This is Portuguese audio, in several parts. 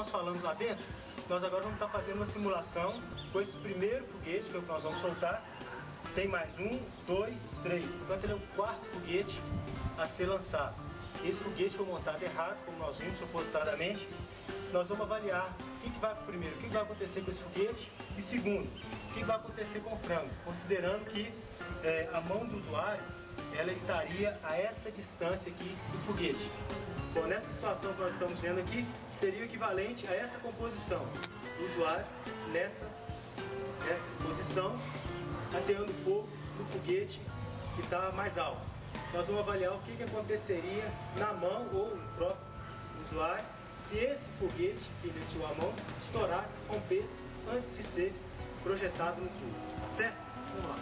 nós falamos lá dentro, nós agora vamos estar fazendo uma simulação com esse primeiro foguete, que é o que nós vamos soltar. Tem mais 1, 2, 3, portanto ele é o quarto foguete a ser lançado. Esse foguete foi montado errado, como nós vimos, supostadamente. Nós vamos avaliar o que vai primeiro, o que vai acontecer com esse foguete, e segundo, o que vai acontecer com o frango, considerando que a mão do usuário ela estaria a essa distância aqui do foguete. Bom, nessa situação que nós estamos vendo aqui, seria o equivalente a essa composição do usuário nessa posição, ateando fogo no foguete que está mais alto. Nós vamos avaliar o que aconteceria na mão ou no próprio usuário se esse foguete que ele atirou a mão estourasse, rompesse antes de ser projetado no tubo, tá certo? Vamos lá.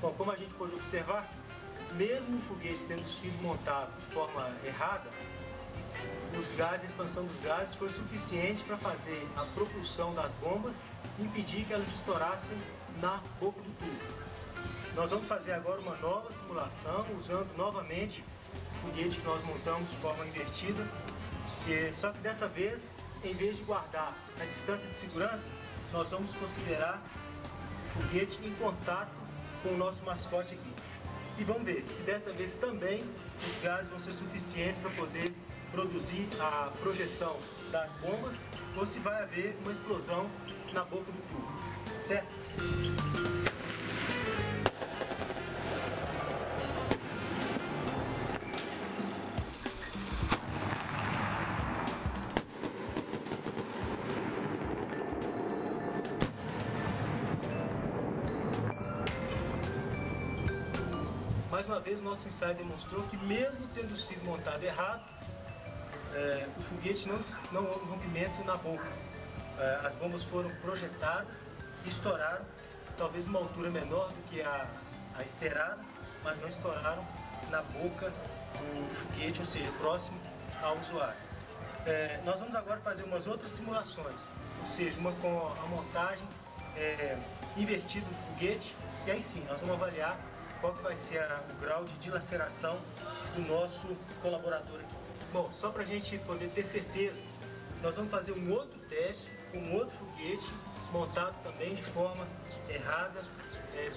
Bom, como a gente pode observar, mesmo o foguete tendo sido montado de forma errada, a expansão dos gases foi suficiente para fazer a propulsão das bombas e impedir que elas estourassem na boca do tubo. Nós vamos fazer agora uma nova simulação, usando novamente o foguete que nós montamos de forma invertida, só que dessa vez, em vez de guardar a distância de segurança, nós vamos considerar o foguete em contato com o nosso mascote aqui. E vamos ver se dessa vez também os gases vão ser suficientes para poder produzir a projeção das bombas ou se vai haver uma explosão na boca do tubo, certo? Mais uma vez, o nosso ensaio demonstrou que mesmo tendo sido montado errado, o foguete não houve rompimento na boca. As bombas foram projetadas e estouraram, talvez uma altura menor do que a esperada, mas não estouraram na boca do foguete, ou seja, próximo ao usuário. Nós vamos agora fazer umas outras simulações, ou seja, uma com a montagem invertida do foguete, e aí sim, nós vamos avaliar qual que vai ser o grau de dilaceração do nosso colaborador aqui. Bom, só para a gente poder ter certeza, nós vamos fazer um outro teste com um outro foguete montado também de forma errada,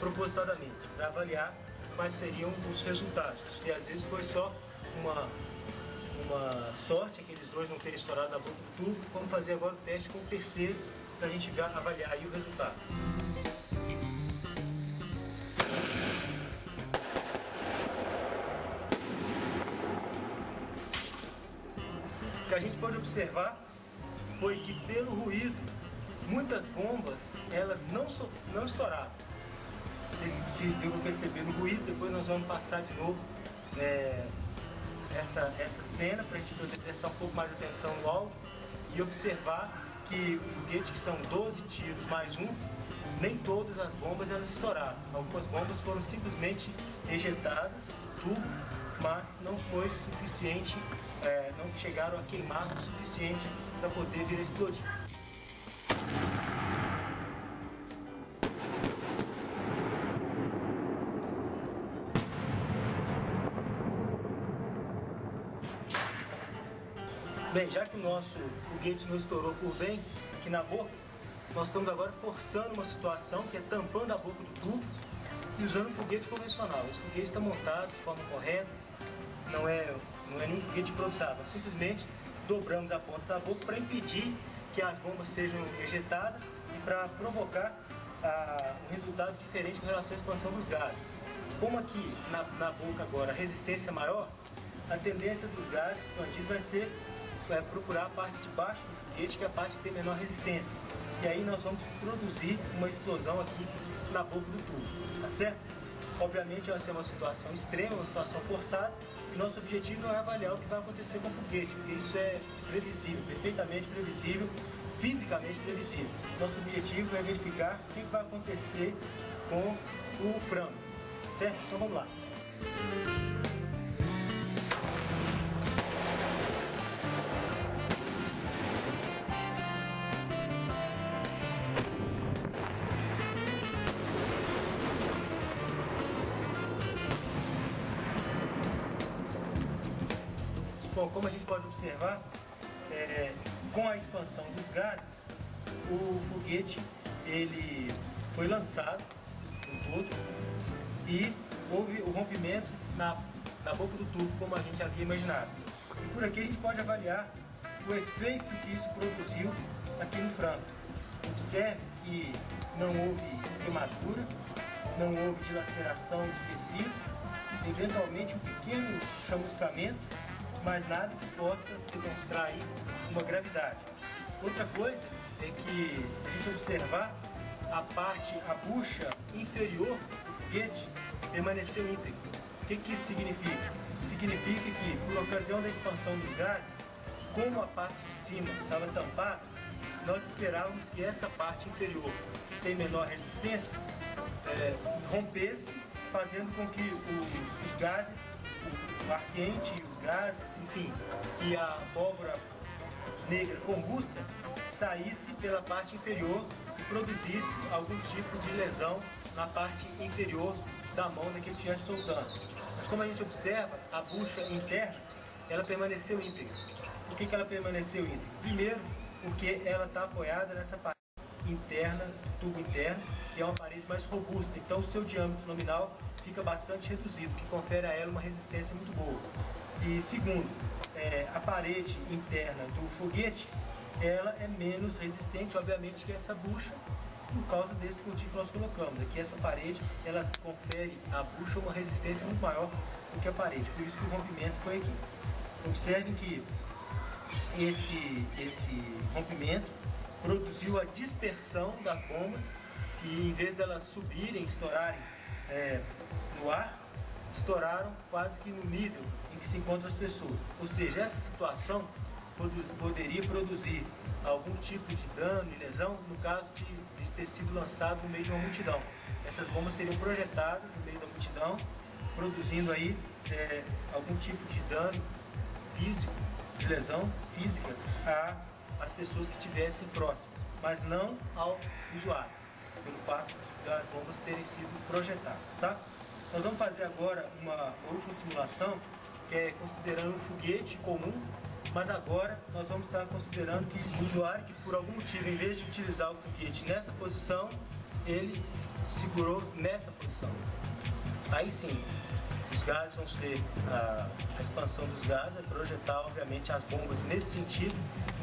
propositadamente, para avaliar quais seriam os resultados. Se às vezes foi só uma sorte aqueles dois não terem estourado na boca do tubo, vamos fazer agora o teste com o terceiro para a gente avaliar aí o resultado. O que a gente pode observar foi que pelo ruído, muitas bombas elas não estouraram. Não sei se deu para perceber no ruído, depois nós vamos passar de novo essa cena para a gente poder prestar um pouco mais atenção no áudio e observar que o foguete, que são 12 tiros mais um, nem todas as bombas elas estouraram. Algumas bombas foram simplesmente ejetadas do tubo, mas não foi suficiente, não chegaram a queimar o suficiente para poder vir a explodir. Bem, já que o nosso foguete não estourou por bem aqui na boca, nós estamos agora forçando uma situação que é tampando a boca do tubo e usando um foguete convencional. Esse foguete está montado de forma correta, não é nenhum foguete improvisado. Nós simplesmente dobramos a ponta da boca para impedir que as bombas sejam ejetadas e para provocar um resultado diferente com relação à expansão dos gases. Como aqui na boca agora a resistência é maior, a tendência dos gases expandidos vai ser procurar a parte de baixo do foguete, que é a parte que tem menor resistência. E aí nós vamos produzir uma explosão aqui na boca do tubo, tá certo? Obviamente vai ser uma situação extrema, uma situação forçada, e nosso objetivo não é avaliar o que vai acontecer com o foguete, porque isso é previsível, perfeitamente previsível, fisicamente previsível. Nosso objetivo é verificar o que vai acontecer com o frango, certo? Então vamos lá. como a gente pode observar, com a expansão dos gases, o foguete ele foi lançado no todo e houve o rompimento na boca do tubo, como a gente havia imaginado. E por aqui a gente pode avaliar o efeito que isso produziu aqui no frango. Observe que não houve queimadura, não houve dilaceração de tecido, eventualmente um pequeno chamuscamento, mas nada que possa demonstrar aí uma gravidade. Outra coisa é que, se a gente observar, a bucha inferior do foguete permaneceu íntegra. O que isso significa? Significa que, por ocasião da expansão dos gases, como a parte de cima estava tampada, nós esperávamos que essa parte inferior, que tem menor resistência, rompesse, fazendo com que os gases, o ar quente e os gases, enfim, que a pólvora negra combusta, saísse pela parte inferior e produzisse algum tipo de lesão na parte inferior da mão que ele estivesse soltando. Mas como a gente observa, a bucha interna, ela permaneceu íntegra. Por que ela permaneceu íntegra? Primeiro, porque ela está apoiada nessa parede interna, tubo interno, que é uma parede mais robusta. Então o seu diâmetro nominal fica bastante reduzido, que confere a ela uma resistência muito boa. E segundo, a parede interna do foguete, ela é menos resistente, obviamente, que essa bucha, por causa desse motivo que nós colocamos. Aqui essa parede, ela confere à bucha uma resistência muito maior do que a parede, por isso que o rompimento foi aqui. Observem que esse rompimento produziu a dispersão das bombas e, em vez delas subirem, estourarem no ar, estouraram quase que no nível em que se encontram as pessoas. Ou seja, essa situação poderia produzir algum tipo de dano e lesão no caso de ter sido lançado no meio de uma multidão. Essas bombas seriam projetadas no meio da multidão, produzindo aí algum tipo de dano físico, de lesão física às pessoas que estivessem próximas, mas não ao usuário, pelo fato das bombas terem sido projetadas, tá? Nós vamos fazer agora uma última simulação, que é considerando um foguete comum, mas agora nós vamos estar considerando que o usuário que por algum motivo, em vez de utilizar o foguete nessa posição, ele segurou nessa posição. Aí sim, os gases vão ser, a expansão dos gases vai projetar, obviamente, as bombas nesse sentido,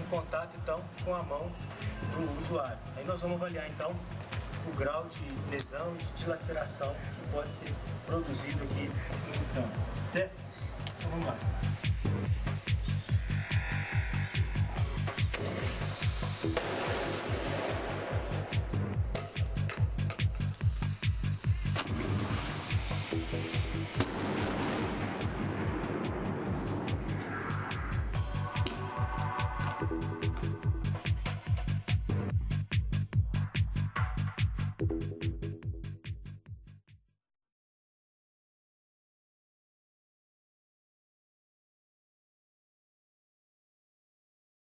em contato, então, com a mão do usuário. Aí nós vamos avaliar, então, o grau de lesão, de dilaceração que pode ser produzido aqui no frango, certo? Então vamos lá.